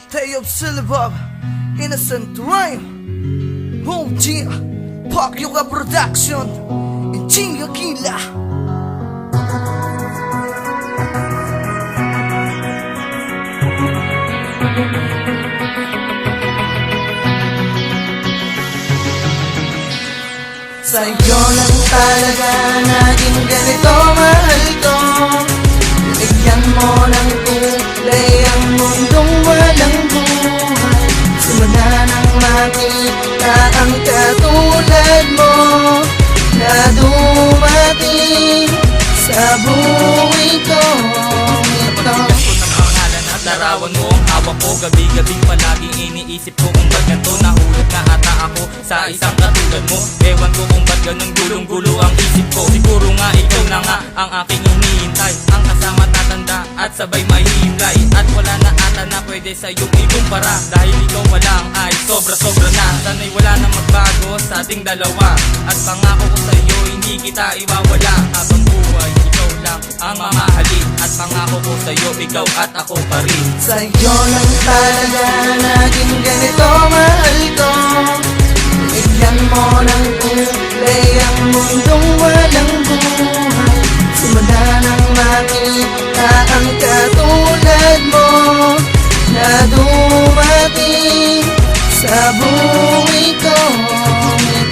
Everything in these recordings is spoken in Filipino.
Day of Syllabub, Innocent Rhyme, OG, Pakyuka Production, Chinga Kila. Sa'yo lang talaga naging ganito, mahal ko. Bigyan mo ng kulay ang mundong walang buhay. Simula nang makita ang katulad mo na dumating sa buhay ko. Larawan mo ang hawak ko, gabi-gabing palaging iniisip ko kung ba't ganito. Nahulog na ata ako sa isang katulad mo. Ewan ko kung ba't ganun gulong-gulo ang isip ko. Siguro nga ikaw na nga ang aking hinihintay, ang kasama tatanda at sabay mahihimlay. At wala na ata na pwede sa iyong ikumpara, dahil ikaw walang ay sobra-sobra na. Sana'y wala na magbago sa ating dalawa, at pangako ko sa iyo hindi kita iwawala. Habang buhay ikaw lang ang mamahalin, at pangako ko sa iyo ikaw at ako pa rin. Sa'yo lang talaga naging ganito, mahal ko. Bigyan mo ng kulay ang mundong walang buhay. Simula nang makita ang katulad mo na dumating sa buhay ko.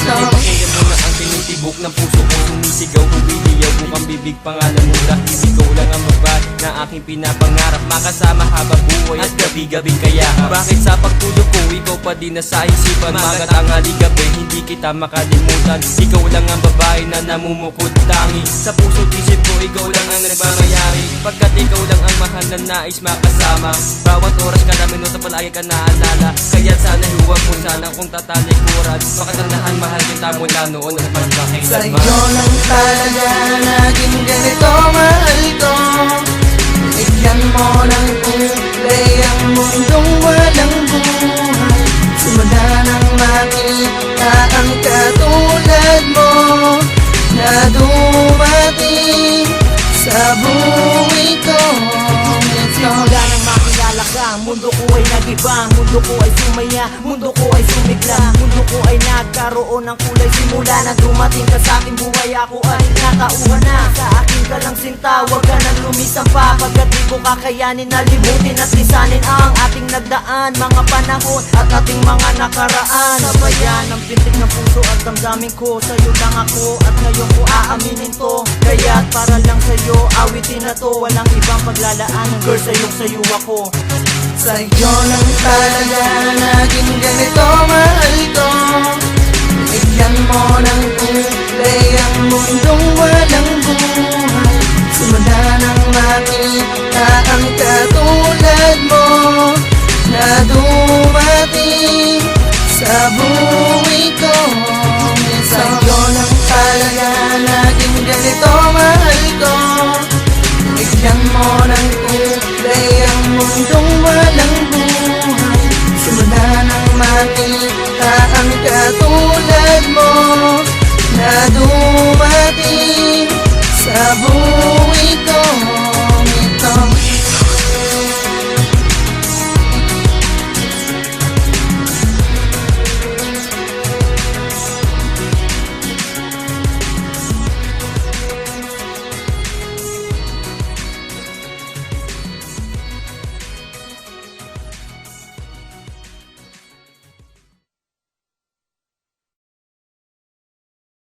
Ngayon mo na ang tinitibok ng puso ko, sumisigaw, humiliyaw, bukang bibig, pangalan mo dahil ikaw lang ang magbahay na aking pinapangarap, makasama habang buhay at gabi-gabi. Kaya bakit sa pagtulog ko ikaw pa din nasa isipan, magat ang gabi, hindi kita makalimutan. Ikaw lang ang babae na namumukod tangi sa puso't isip ko, ikaw lang ang nagmamayari, pagkat ikaw lang ang mahal na nais makasama. Bawat oras kada minuto palagi ka naalala, kaya sana huwag mo sana kung tatalikuran. Pagkatandahan mahal kita mula noon at pagkakailan. Sa'yo lang talaga naging ganito, mahal ko. Bigyan mo ng kulay ang mundong walang buhay. Simula nang makita ang katulad mo na dumating sa buhay ko. Simula nang makilala ka, mundo ko ay nag-iba, mundo ko ay sumaya, mundo ko ay sumigla, mundo ko ay nagkaroon ng kulay. Simula na dumating ka sa aking buhay, ako ay nakauha na. Sa akin ka lang sinta, wag ka nang lumisan pa, pagkat di ko kakayanin na limutin at lisanin ang ating nagdaan, mga panahon at ating mga nakaraan. Sabayan ang pintig ng puso at damdamin ko, sa'yo lang ako at ngayon ko aaminin to. Kaya't para lang sa'yo, awitin na to, walang ibang paglalaanan. Girl, sayo ako. Sa'yo lang talaga naging ganito, mahal ko. Bigyan mo ng kulay ang mundong walang buhay. Simula nang makita ang katulad mo na dumating sa buhay ko. Sa'yo lang talaga naging ganito, mahal ko. Bigyan mo ng kulay ang mundong walang buhay. Simula nang makita ang katulad mo na dumating sa buhay ko.